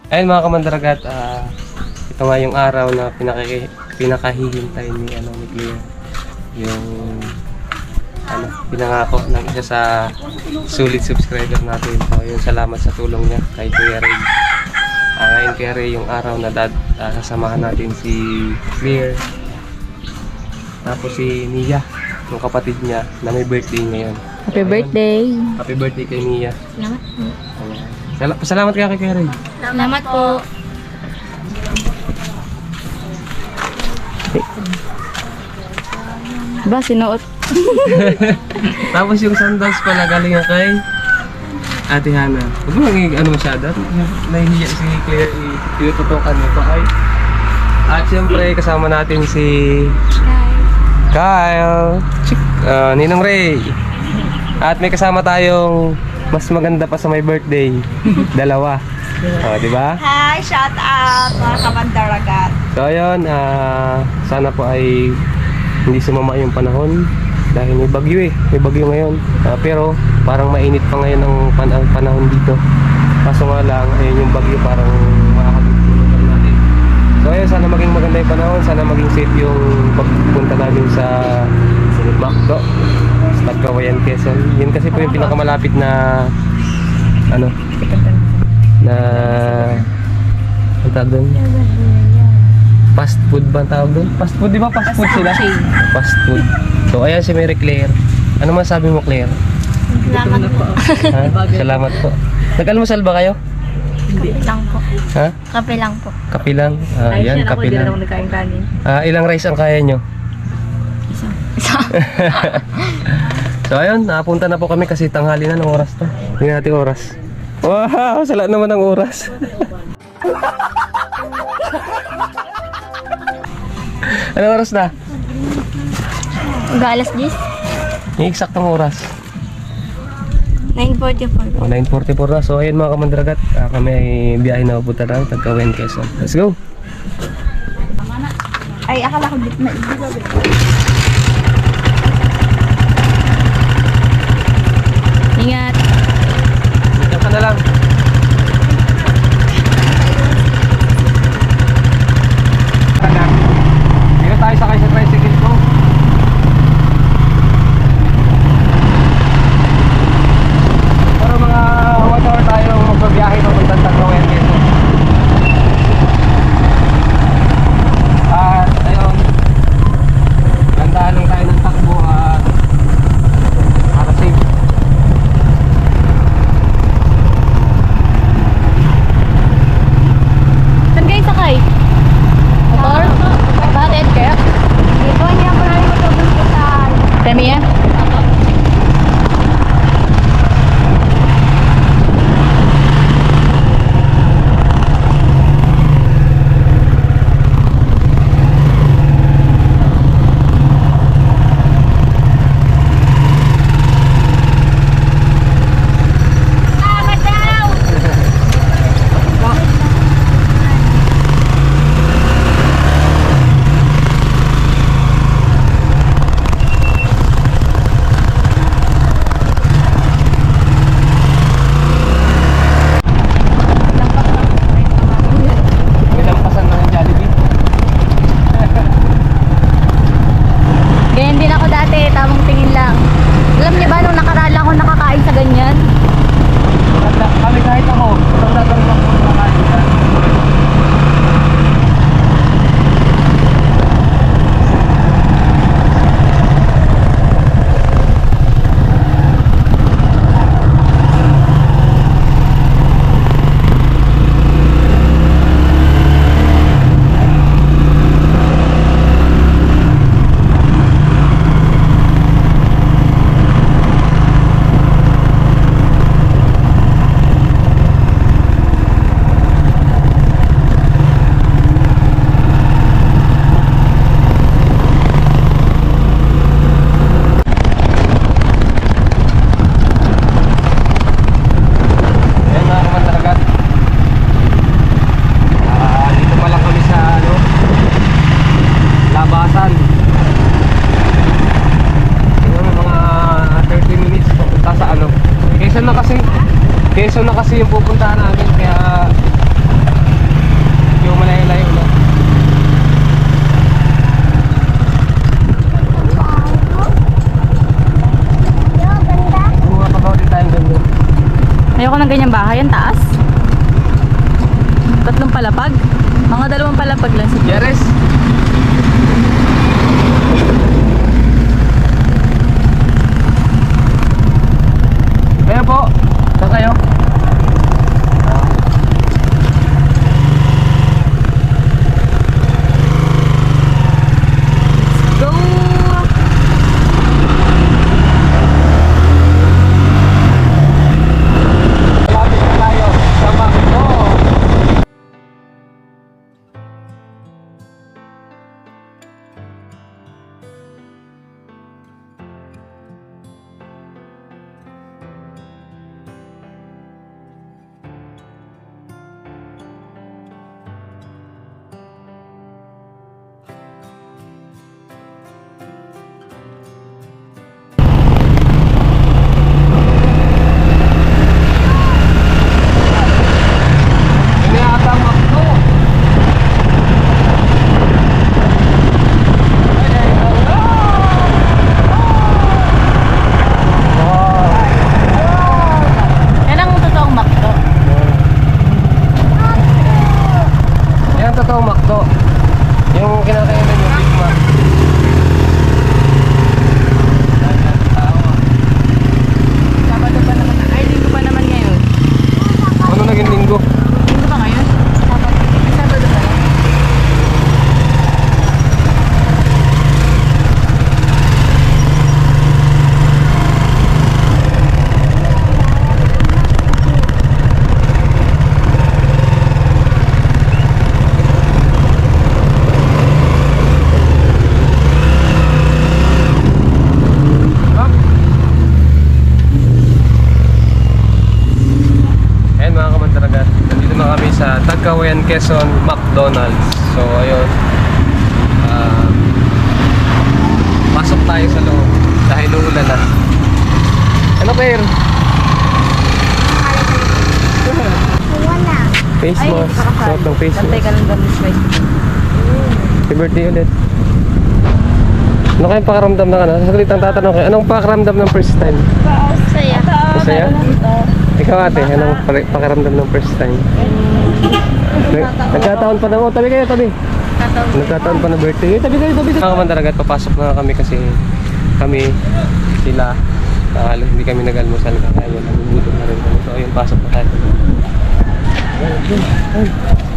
Ayun mga kamandaragat, ito nga yung araw na pinakahihintay ni Claire. Yung pinangako ng isa sa sulit subscriber natin. So yung salamat sa tulong niya kay Kuya Ray. Ngayon Kuya Ray, yung araw na sasamahan natin si Claire. Tapos si Nia, yung kapatid niya na may birthday ngayon. Happy birthday. Happy birthday kay Nia. Salamat po. Pasalamat kaya kay Kuya Ray. Salamat po. Ba, sinuot. Tapos yung sandals pala galing nga kay Ate Hana. Huwag mo lang masyado. Nahihiya si Claire i-tutukan nito ay. At siyempre kasama natin si Kyle. Ninong Ray. At may kasama tayong mas maganda pa sa my birthday. Dalawa. Di ba? Hi, shout out mga kamandaragat. So ayun, sana po ay hindi sumama yung panahon dahil may bagyo may bagyo ngayon. Pero parang mainit pa ngayon ang panahon dito. Kaso nga lang, ayun yung bagyo parang makakatulong natin. So ayun, sana maging maganda yung panahon, sana maging safe yung pagpunta namin sa Macdo, sa Cagayan, Quezon. Yun kasi po yung pinakamalapit na ano doon? Fast food ba ang tawag doon? Fast food, di ba? Fast food sila? Fast food. So, ayan si Mary Claire. Ano masabi mo, Claire? Salamat po. Salamat po. Nag-almusal ba kayo? Kape lang po. Ha? Kape lang po. Kape lang? Ayan, kape lang. Ilang rice ang kaya nyo? Isa. So, ayun, napunta na po kami kasi tanghali na ng oras to. Hindi natin oras. Wow, sala naman ng oras. Anong oras na? Alas 10? Yung eksaktong oras. 9:44. 9:44 na. So ayun mga kamandaragat, kami ay biyahe na pupunta ng Cagayan, Quezon. Let's go! Ay, akala ko dito na Ingat. Dito ka na lang. Dito tayo sakay sa tricycle ko. Pero mga 1 hour tayo magbabiyahe papuntang Cagayan, Quezon. At ayun, gandahan lang tayo ng takbo at para safe. Ayoko ng ganyang bahay. Ang taas. 3 palapag. Mga 2 palapag lang siguro. Yaris! Kaya po, saan kayo? Go! Malapit na tayo sa Macdo. Ini ata Macdo. Yan ang totoong Macdo. Yan totoong Macdo. Yung kinakainan yung Big Mac. Sabado pa naman. Ay, linggo pa naman ngayon. Ano naging linggo? Linggo ba ngayon? Sabado. Sabado pa lang. Ayan mga kamantaragat, nandito na kami sa Tagkawayan, Quezon, McDonald's. So ayun, pasok tayo sa loob dahil uulan na. Ano Claire? Face Ay, mask, suot ng face Bantay ka mask. lang gamit spice. Happy birthday ulit. Ano kayong pakaramdam ng ano? Saglit ang tatanong kayo, anong pakaramdam ng first time? Saya. Masaya? Ikaw ate, anong pakaramdam ng first time? Nagkataon pa na, oh tabi kayo, tabi. Nagkataon pa na birthday. Tabi kayo, tabi kayo. Mga kamantaragat, papasok na kami kasi kami, sila, hindi kami nag-almusal kaya yun, nagugutom na rin kami. So ayun, pasok na tayo. Welcome.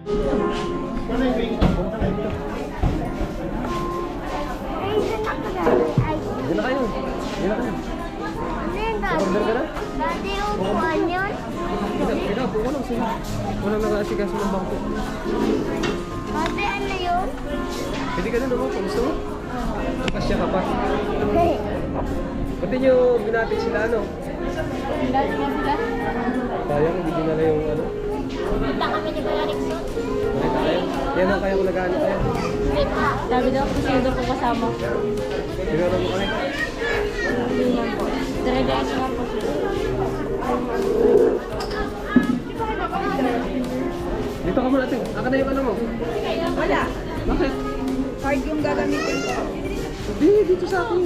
Diyan na kayo. Diyan na kayo. Order ka na? Dati upuan yun. Ikaw, walang sila. Walang nag-aasikaso ng bangko. Dati ano yun? Pwede ka na naman kung gusto mo. Kasya ka pa. Hey. Pati nyo binati sila ano? Dati nga sila. Sayang, hindi dinala yung ano. Punta kami ni Kuya Rickson. Nakita kayo? Yan ang kaya kung nag-ano kayo. Sabi daw kung sino daw po kasama. Dinala mo kami. Hindi naman po. Dire-diretso nga po sila. Dito ka muna natin. Aka na yung ano mo. Wala. Bakit? Card yung gagamitin ko. Hindi, dito sa akin.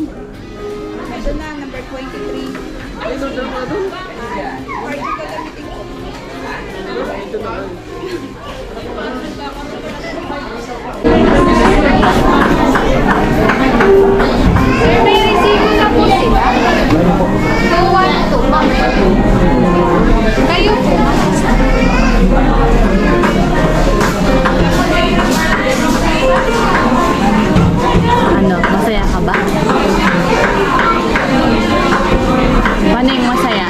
Ito na, number 23. Ay, order mo na doon. Card yung gagamitin ko. Ito na. May resibo na po sila. 212. Kayo po. Ano, masaya ka ba? Paano yung masaya?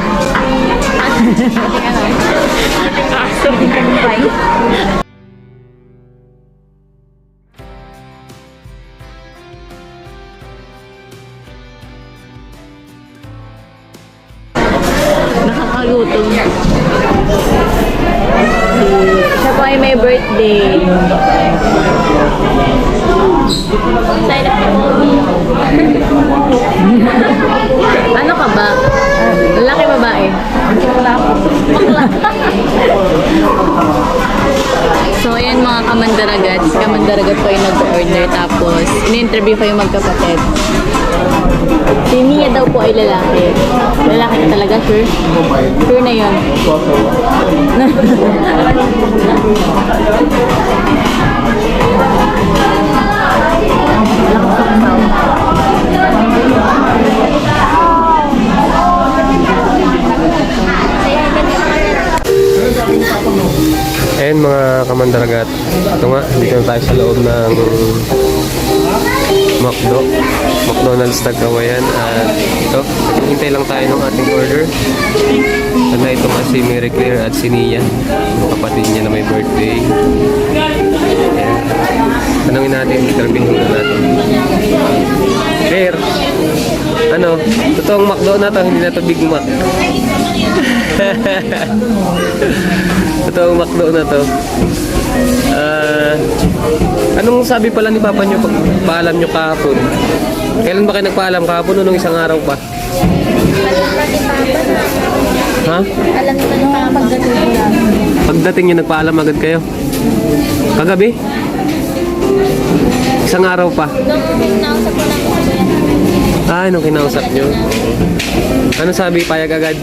Nakakagutom. Siya po ay may birthday. Sign up po. Ano ka ba? Lalaki babae? Bakla po. Bakla. So, ayan mga kamandaragat. Si kamandaragat po yung nag-order. Tapos, in-interview ko yung magkapatid. Si Mia daw po ay lalaki. Lalaki na talaga, sure? Sure na yun. Ayan mga kamandaragat. Ito nga, dito na tayo sa loob ng McDonald's Tagkawayan. At ito, hintay lang tayo ng ating order. At na ito nga si Mary Claire at si Nia, yung kapatid niya na may birthday. Ayan. Tanungin natin, interviewin muna natin. Claire, ano, totoong McDo na to, hindi na to Big Mac. Totoong McDo na to. Anong sabi pala ni Papa nyo pag paalam nyo kahapon? Kailan ba kayo nagpaalam kahapon o nung isang araw pa? Ha? Alam naman yung mga pagdating nila. Pagdating nyo nagpaalam agad kayo? Kagabi? Isang araw pa? Nung nausap ko lang sa kuya. Nung kinausap nyo. Ano sabi? Payag agad?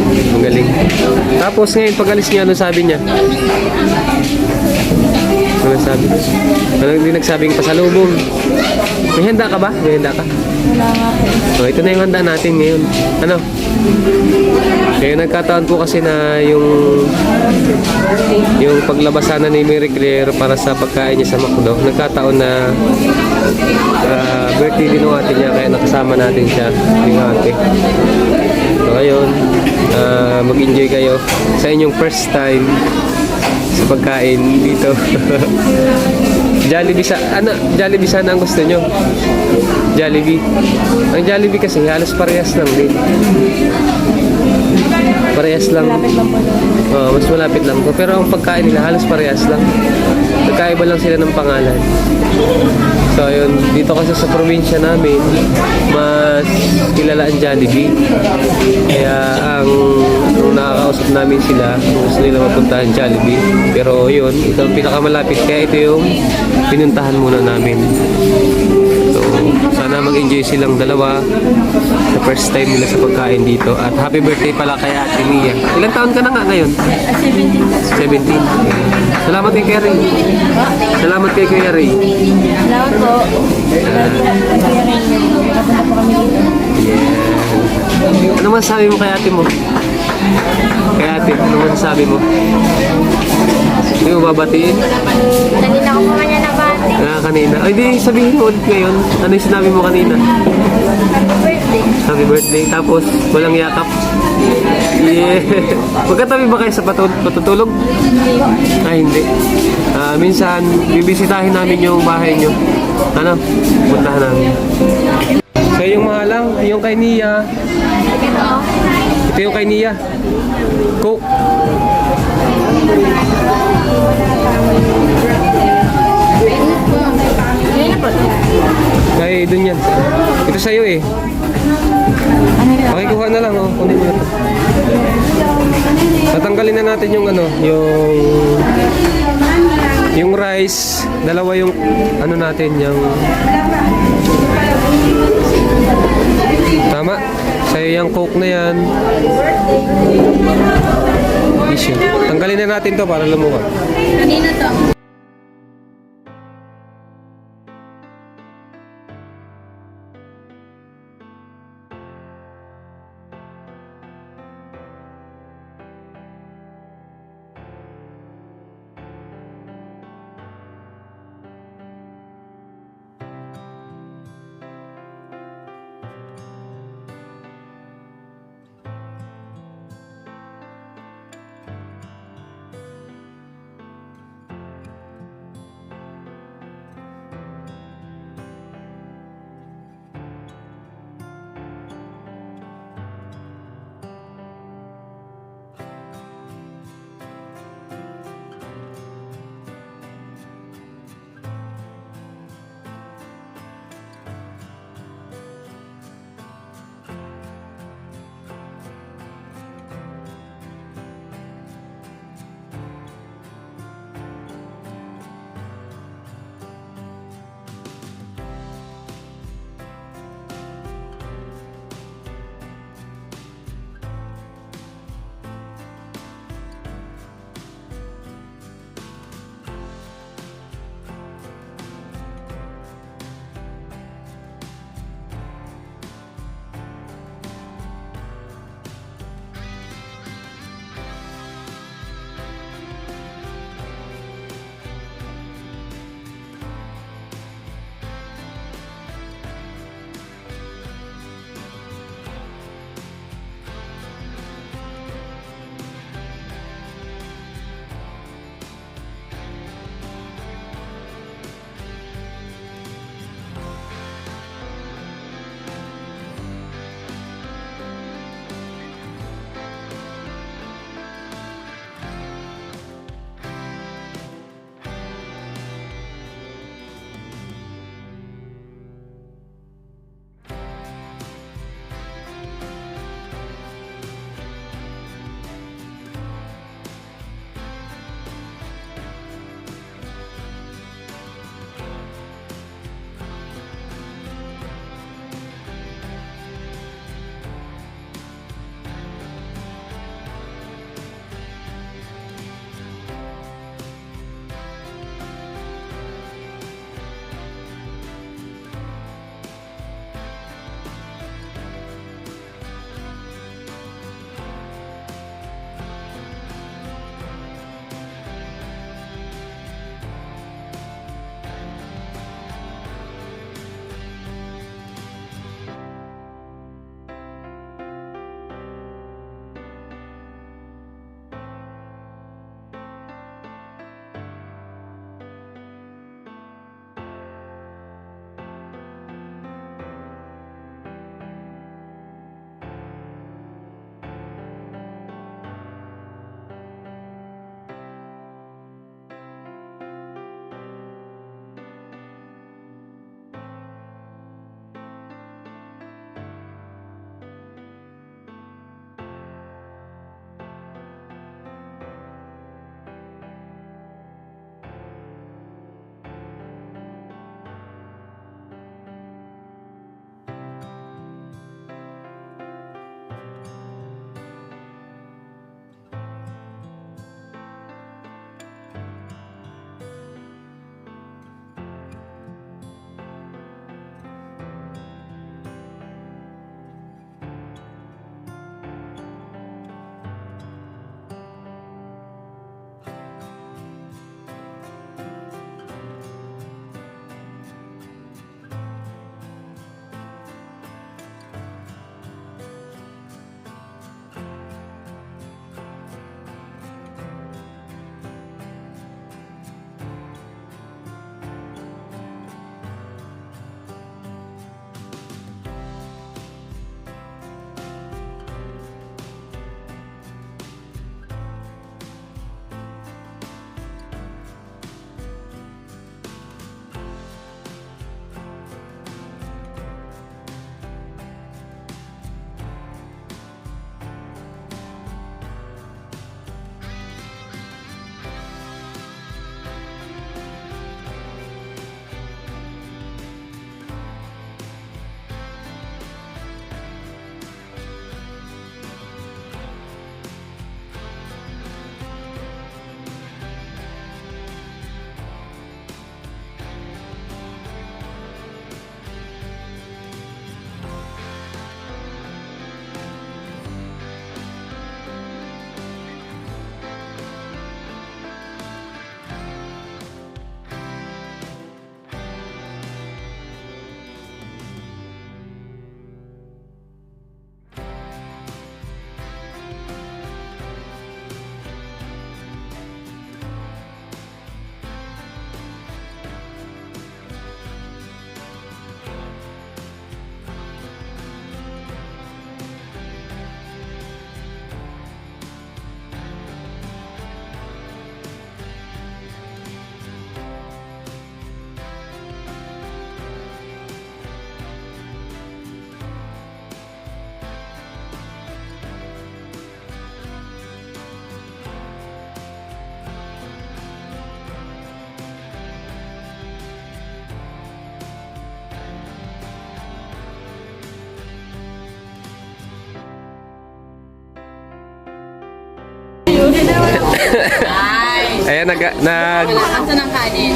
Ang galing. Tapos ngayon, pag alis niya, ano sabi niya? Ano sabi? Ano hindi nagsabing pasalubong? May handa ka ba? May handa ka? Wala nga po. So, ito na yung handa natin ngayon. Ano? Kaya nagkataon po kasi na yung paglabasan na ni Mary Claire para sa pagkain niya sa McDo, nagkataon na birthday din ng ate niya, kaya nakasama natin siya, yung ate. So ngayon, mag-enjoy kayo sa inyong first time sa pagkain dito. Jollibee Jollibee sana ang gusto nyo. Jollibee. Ang Jollibee kasi halos parehas lang din. Parehas lang. Malapit lang po doon. Mas malapit lang to. Pero ang pagkain nila halos parehas lang. Nagkaiba lang sila ng pangalan. So ayun, dito kasi sa probinsya namin, mas kilala ang Jollibee. Kaya nung nakakausap namin sila, kung gusto nila mapuntahan Jollibee. Pero yun, ito ang pinakamalapit. Kaya ito yung pinuntahan muna namin. So, sana mag-enjoy silang dalawa sa first time nila sa pagkain dito. At happy birthday pala kay Ate Mia. Ilang taon ka na nga ngayon? 17. 17. Salamat kay Kuya Ray. Salamat kay Kuya Ray. Salamat po. Yeah. Ano masasabi mo kay ate mo? Kay ate, ano masasabi mo? babatiin? Kanina ko pa man yan nabati. Kanina. Ay, di sabihin mo ulit ngayon. Ano yung sinabi mo kanina? Happy birthday. Happy birthday. Tapos, walang yakap. Yeah. Magkatabi ba kayo sa patutulog? Ay, hindi. Minsan, bibisitahin namin yung bahay nyo. Ano? Puntahan namin. So, yung mahalang, yung kay Nia. Ito yung kay Nia. Coke. Kay dun yan. Ito sa'yo eh. Pakikuha na lang oh. Kunin mo na to. Tatanggalin na natin yung ano, yung rice. Dalawa yung ano natin, yung tama. Sa'yo yung coke na yan. Issue. Tanggalin na natin to para lumuha. Kanina to. Ayan, Asa ng kanin.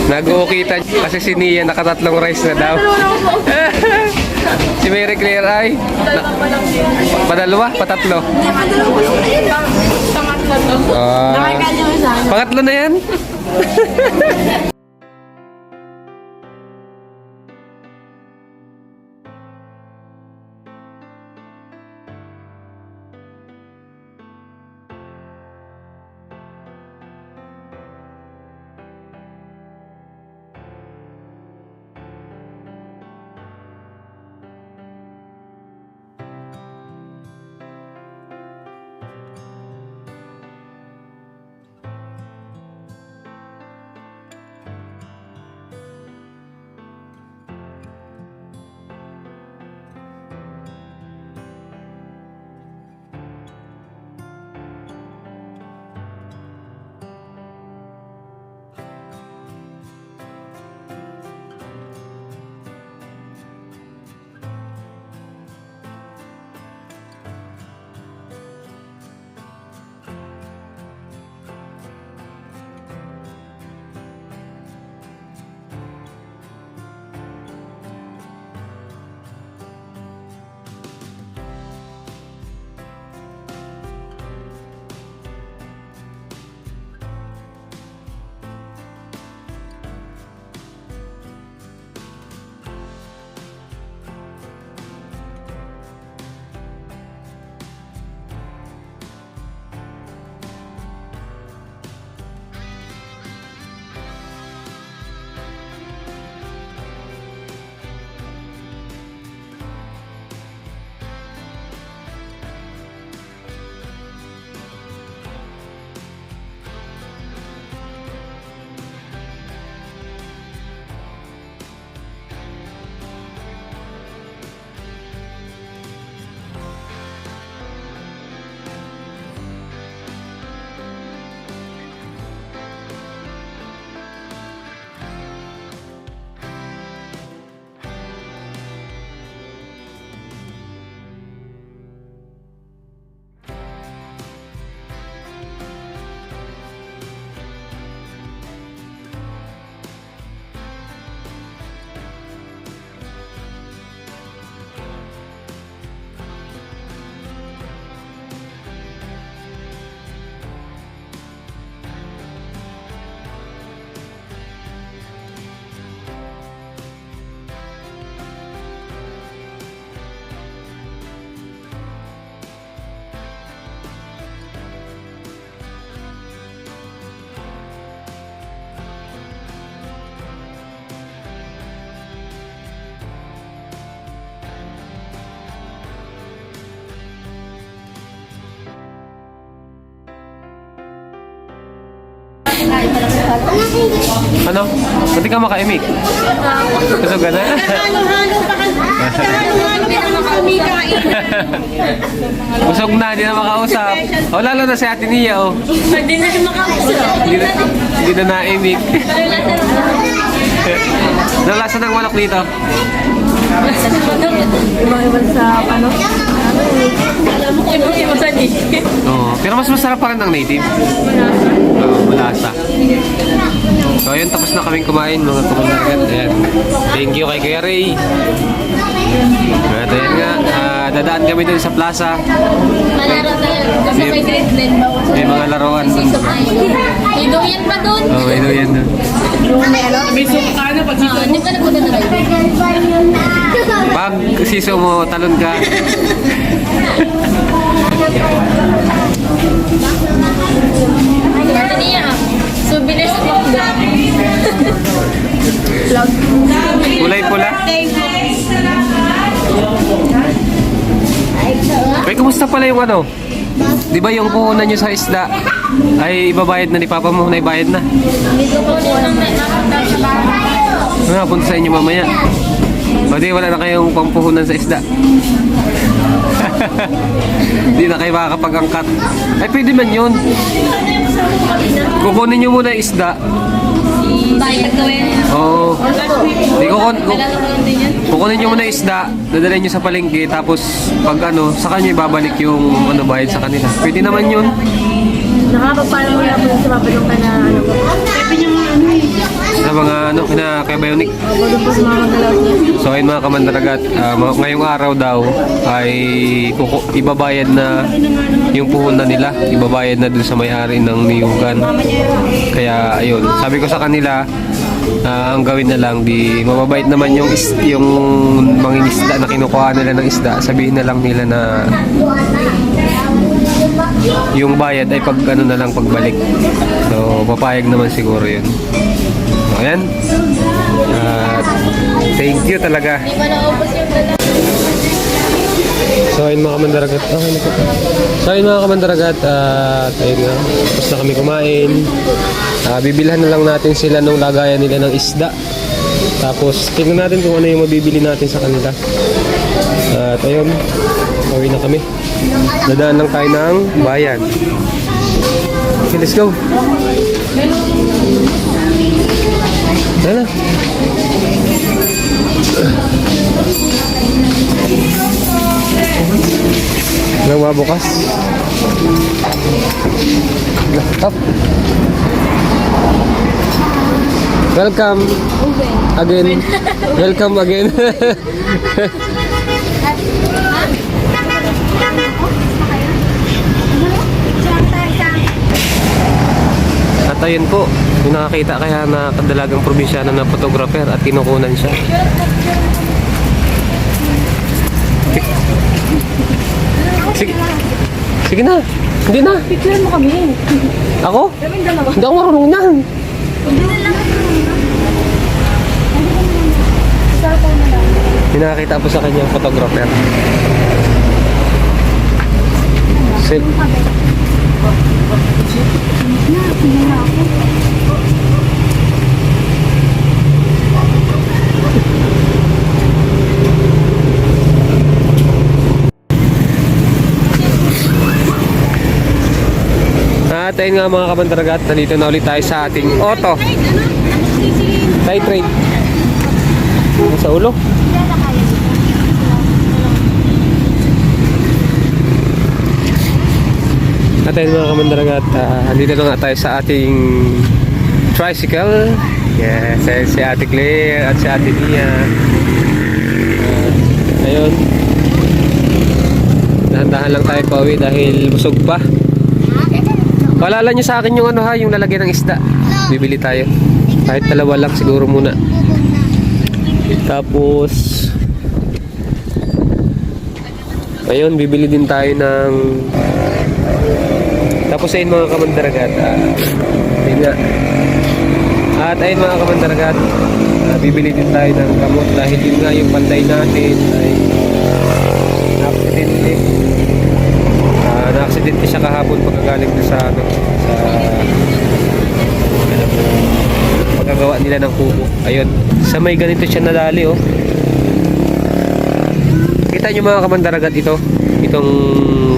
nag-uukita kasi si Nia nakatatlong rice na daw. Si Mary Claire ay padalawa, patatlo. Ah, pangatlo na yan. Ano? Pati ka makaimik? Gusto ka na? Busog na, di na makausap. O lalo na si Ate Nia, o. Hindi na siya makausap. Hindi na naimik. Nalasa ng manok dito? Ibang-ibang sa ano? Alam mo ko ibang-ibang sa native. Oo. Pero mas masarap pa rin ng native. Oo, malasa. So ayun, tapos na kaming kumain mga kumandagat. Ayan. Thank you kay Kuya Ray. At ayan nga, dadaan kami dun sa plaza. Malaro na yun. Kasi may grade din. May mga laruan dun. May doyan pa dun. Oo, may doon yan dun. May suka na pag sito mo. Hindi ka nagpunta na kayo. Pag siso mo, talon ka. Ate Nia, souvenir sa Macdo. Kulay pula. Ay, kumusta pala yung ano? Di ba yung puhunan nyo sa isda ay ibabayad na ni Papa mo? Naibayad na? Dito po po nang nakapunta sa bahay. Ano, punta sa inyo mamaya. O di, wala na kayong pampuhunan sa isda. Di na kayo makakapag-angkat. Ay, pwede man yun. Kukunin nyo muna yung isda. Bayad ko eh. Oo. Di Dalala ko lang din yan. kukunin nyo muna yung isda, dadalhin nyo sa palengke, tapos pag ano, sa kanya ibabalik yung ano, bayad sa kanila. Pwede naman yun. Nakapagpala mo na po yung sumapadong ka na ano po. Sa mga ano, kay Bionic. Opo, doon po sa mga magalaw niya. So ayun mga kamandaragat, ngayong araw daw ay ibabayad na yung puhunan nila, ibabayad na dun sa may-ari ng niyugan. Kaya ayun, sabi ko sa kanila, ang gawin na lang, di mababait naman yung mangingisda na kinukuha nila ng isda, sabihin na lang nila na yung bayad ay pag ano na lang pagbalik. So papayag naman siguro yun. So ayan. Thank you talaga. So ayun mga kamandaragat. So ayun mga kamandaragat, ayun nga, tapos na kami kumain. Bibilhan na lang natin sila nung lagayan nila ng isda. Tapos tingnan natin kung ano yung mabibili natin sa kanila. At ayun, pauwi na kami. Dadaan lang tayo ng bayan. Okay, let's go. Tara na. Walang mabukas. Up. Welcome again. Welcome again. At ayun po, yung nakakita kaya na kadalagang probinsyano na photographer at kinukunan siya. Sige. Sige na. Hindi na. Picture mo kami. Ako? Kaming dalawa. Hindi ako marunong yan. Hindi na lang. Yung nakakita po sa kanya photographer. Sige. At ayun nga mga kabandaragat, nandito na ulit tayo sa ating auto. Titrate. Sa ulo. At ayun mga kabandaragat, nandito na nga tayo sa ating tricycle. Yes, si Ate Claire at si Ate Mia. Ayun. Dahan-dahan lang tayo pauwi dahil busog pa. Paalala nyo sa akin yung ano ha, yung lalagyan ng isda. Bibili tayo. Kahit dalawa lang siguro muna. Tapos ayun, bibili din tayo ng tapos ayun mga kamandaragat. Ayun nga. At ayun mga kamandaragat, bibili din tayo ng gamot dahil yun nga yung panday natin ay na-accidente. Na-accidente siya kahapon pagkagaling na sa ano, sa pagkagawa nila ng kubo. Ayun, sa may ganito siya nadali oh. Kita nyo mga kamandaragat itong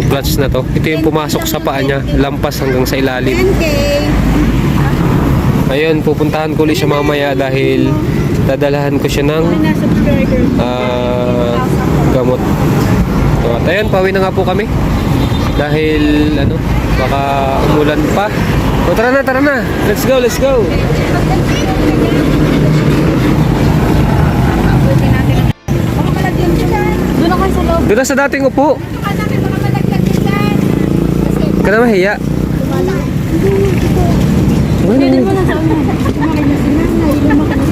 clutch na to. Ito yung pumasok sa paa niya, lampas hanggang sa ilalim. Ayun, pupuntahan ko ulit siya mamaya dahil dadalahan ko siya ng gamot. So, at ayun, pauwi na nga po kami. Dahil ano, baka umulan pa. O tara na. Let's go, let's go. Doon ako sa loob. Doon na sa dating upo. Ka na mahiya.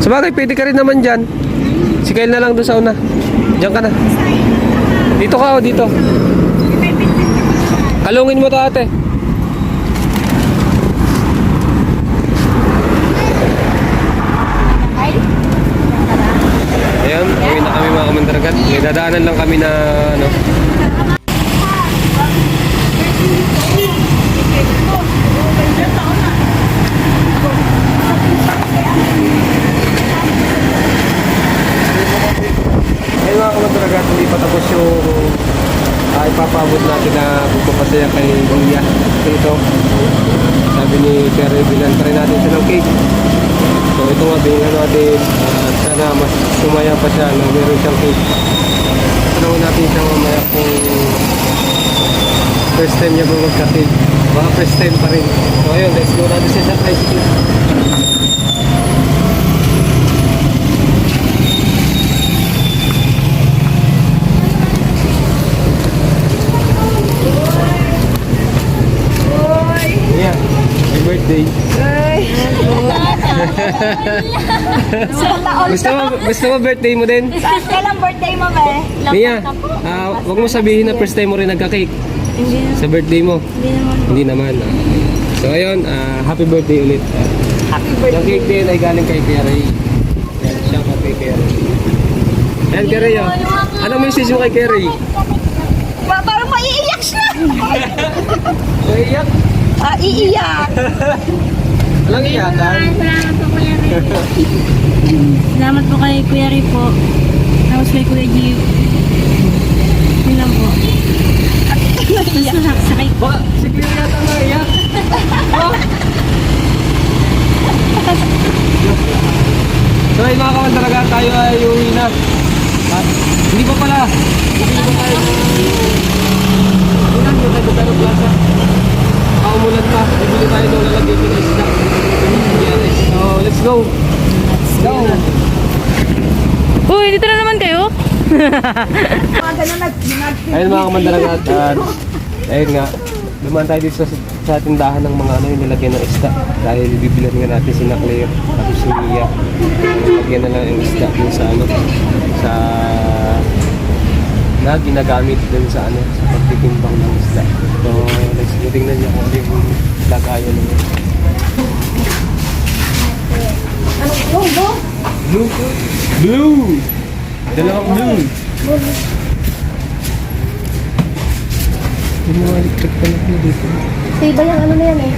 Sabagay, pwede ka rin naman dyan. Si Kyle na lang doon sa una. Diyan ka na. Dito ka o dito. Kalungin mo to ate. Ayan, uwi na kami mga kamandaragat. May dadaanan lang kami na ano. Ayun mga kamandaragat, hindi pa tapos yung ipapabot natin na pagpapasaya kay Kuya. Ito, sabi ni Sir, bilan pa rin natin siya ng cake. So ito nga, binigyan natin. Sana mas sumaya pa siya na meron siyang cake. Tanawin natin siya mamaya kung First time niya po magkatid. Baka first time pa rin. So ayun, let's go natin sa tricycle. Yeah, my birthday. Gusto mo birthday mo din? Kailang birthday mo, be? Mia, wag mo sabihin na first time mo rin nagka-cake. Hindi naman. Sa birthday mo. Hindi naman. Hindi naman. So ayun, happy birthday ulit. Happy Yung cake din ay galing kay Kuya Ray. Yan, siya ka kay Kuya Ray. Yan, Kuya Ray, oh. Anong message mo kay Kuya Ray? Parang maiiyak siya. Iyak? Iiyak. Walang iyakan? Salamat po, Kuya Ray. Salamat po kay Kuya Ray po. Tapos kay Kuya Jeep. Yun lang po. Naiiyak. Sakay. Ba, si Kuya yata naiyak. So ayun mga kawan, talaga tayo ay uwi na. At hindi pa pala. Hindi pa tayo Ilan yung Nagutaro Plaza. Umulan pa. Bibili tayo nung lalagay ko na isda. So let's go. Let's go. Uy, dito na naman kayo? Ayun mga kamandaragat. Ayun nga. Dumaan tayo dito sa tindahan ng mga yung nilagyan ng isda. Dahil bibilan nga natin si Claire at si Mia. Lagyan na lang yung isda dun sa sa na ginagamit dun sa sa pagtitimbang ng isda. So, let's go. Tingnan niyo kung ano yung lagayan nila. Blue? Blue! Dalawang blue! Yung mga electric pa na dito. Sa iba yung ano na yan eh.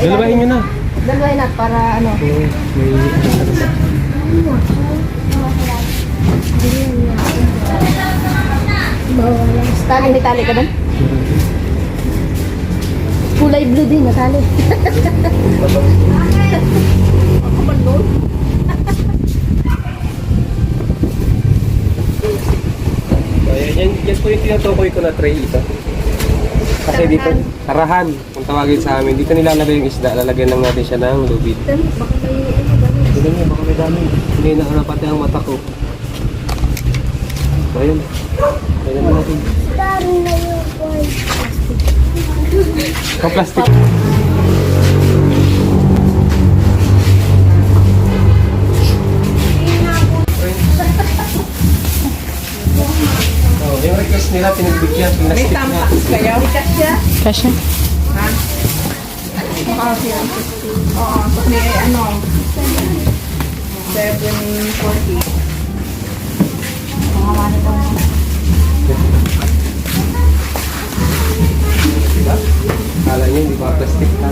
Dalawahin nyo na. Dalawahin na para ano. Okay, may Tali, may tali ka ba? Kulay blue din, natali. Ako man doon? Yan po yung tinutukoy ko na tray ito. Kasi dito, karahan, kung tawagin sa amin. Dito nilalagay yung isda, lalagyan lang natin siya ng lubid. Baka may ano ba? Tignan niyo, baka may dami. Hindi na pati ang mata ko. So ayun, kaya naman natin. Dami na yung boy. Ang plastic. Oh, yung request nila, pinagbigyan, pinastik na. Kasha. Diba? Kala niyo, hindi pa plastic ka.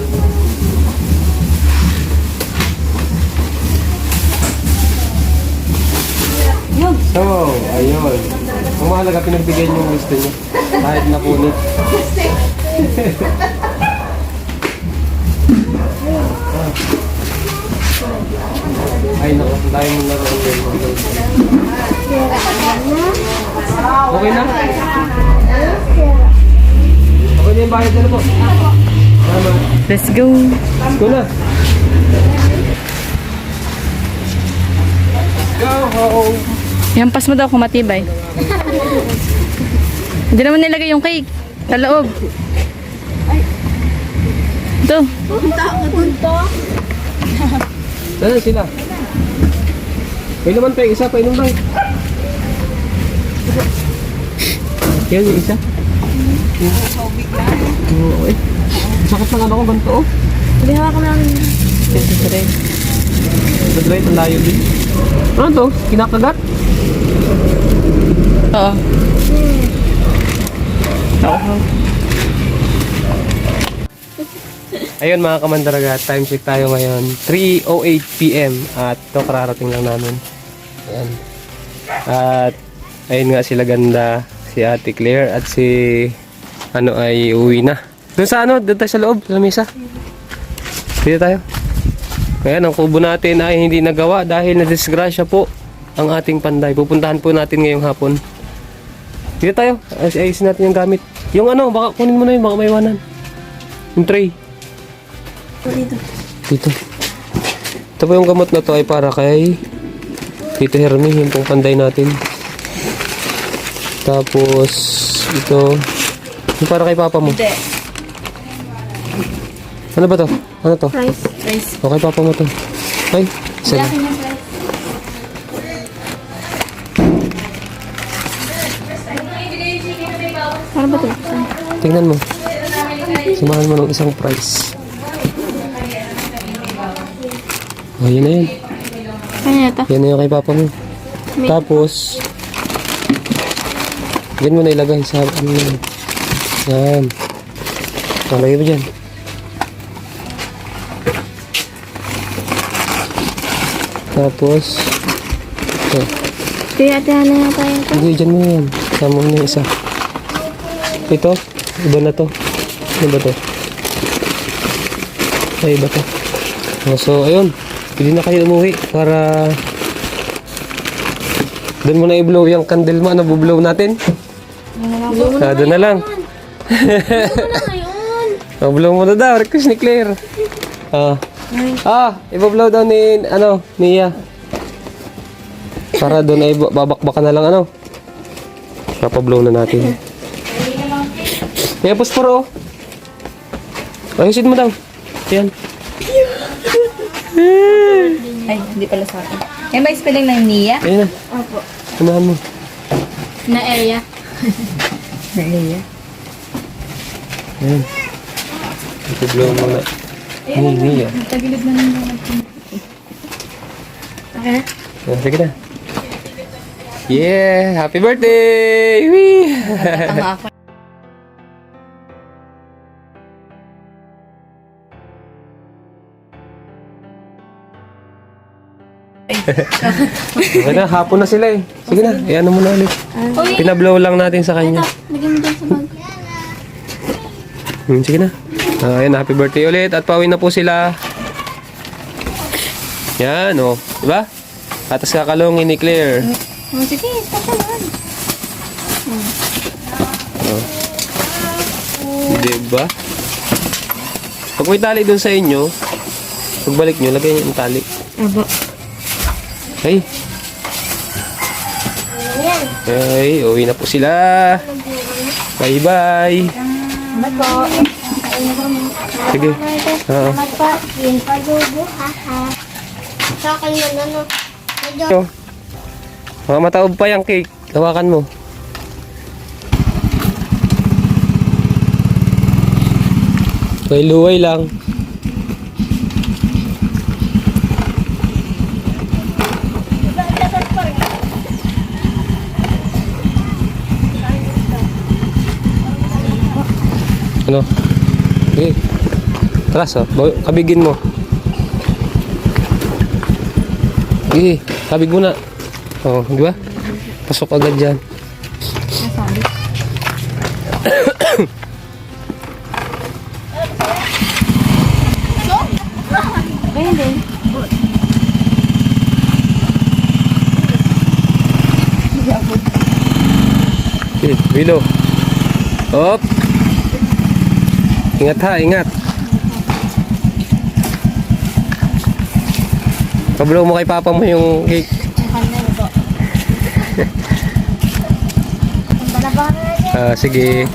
So, ayun. Ang mahalaga, pinagbigay niyo yung gusto niyo. Kahit napunit. Ay, naku. Tayo mong laruan din. Okay na? Okay na yung bayad na po. Tama. Let's go. Let's go na. Go home. Ihampas mo daw kung matibay. Hindi naman nilagay yung cake. Sa loob. Ito. Saan sila? May naman pa yung isa, painom ba? Yan yung isa. Oo, eh. Sakit ng ano ko, ganito oh. Hindi hawakan namin. Nag-dry ang layo din. Ano to? Kinakagat? Oo. Ayun mga kamandaraga, time check tayo ngayon. 3:08 PM at ito kararating lang namin. Ayan. At ayun nga sila ganda, si Ate Claire at si ano ay uwi na. Doon sa ano, doon tayo sa loob, sa mesa. Dito tayo. Ayan, ang kubo natin ay hindi nagawa dahil na-disgrasya po ang ating panday. Pupuntahan po natin ngayong hapon. Dito tayo. Ayusin natin yung gamit. Yung ano, baka kunin mo na yun, baka may iwanan. Yung tray. Dito. Dito. Ito po yung gamot na to ay para kay Tito Hermie, yung pong panday natin. Tapos, ito, yung para kay papa mo. Hindi. Ano ba to? Ano to? Rice. Rice. Okay, papa mo to. Ay, isa na. Laki ng rice. Para ba ito? Tingnan mo. Samahan mo ng isang price. Oh, yun na yun. Ano na ito? Yan na yung kay papa mo. Tapos, dyan mo na ilagay sa ano yan. Yan. Lagay mo dyan. Tapos, ito. Kaya ate, ano na tayo ito? Hindi, dyan mo yan. Sama mo na yung isa. Ito, iba na to. Ano ba to? Ay, iba to. Oh, so, ayun. Pwede na kayo umuwi para doon mo na i-blow yung candle mo. Ano, bu-blow natin? Doon na lang. Oh, blow mo na daw. Request ni Claire. I-blow daw ni, Nia. Para doon ay babakbakan na lang, Kapablow na natin. May posporo, ayusin mo daw. Yan. Ay, hindi pala sa akin. Yan ba yung spelling ng Nia? Ayun na. Opo. Unahan mo. Na area. Nia. Ayan. I-blow mo na. Nia. Tagilid na naman. Okay na? Sige na. Yeah! Happy birthday! Wee! Tama ako. Okay na, hapon na sila eh. Sige na, ano mo na ulit. Pinablow lang natin sa kanya. Lagyan mo dyan sa bag. Sige na. Ayan, happy birthday ulit. At pauwi na po sila. Yan, oh. Diba? Atas kakalungin ni Claire. Oh, sige, pasalan. Oh. Diba? Pag may tali dun sa inyo, pagbalik nyo, lagay nyo yung tali. Aba. Ay. Ay, uwi na po sila. Bye-bye. Salamat po. Sige. Oo. Salamat po. Yun pa dugo, haha. Sa akin yun, ano? Medyo. So, mga mataob pa yung cake. Hawakan mo. Luway lang. Ano? Okay. Taras, kabigin mo. Okay, kabig mo na. Oh, di ba? Pasok agad dyan. Ganyan din. Okay, Willow. Hop. Ingat ha, ingat. Pablow mo kay papa mo yung cake. Ang kanina po. Ang balabakan na dyan. Sige.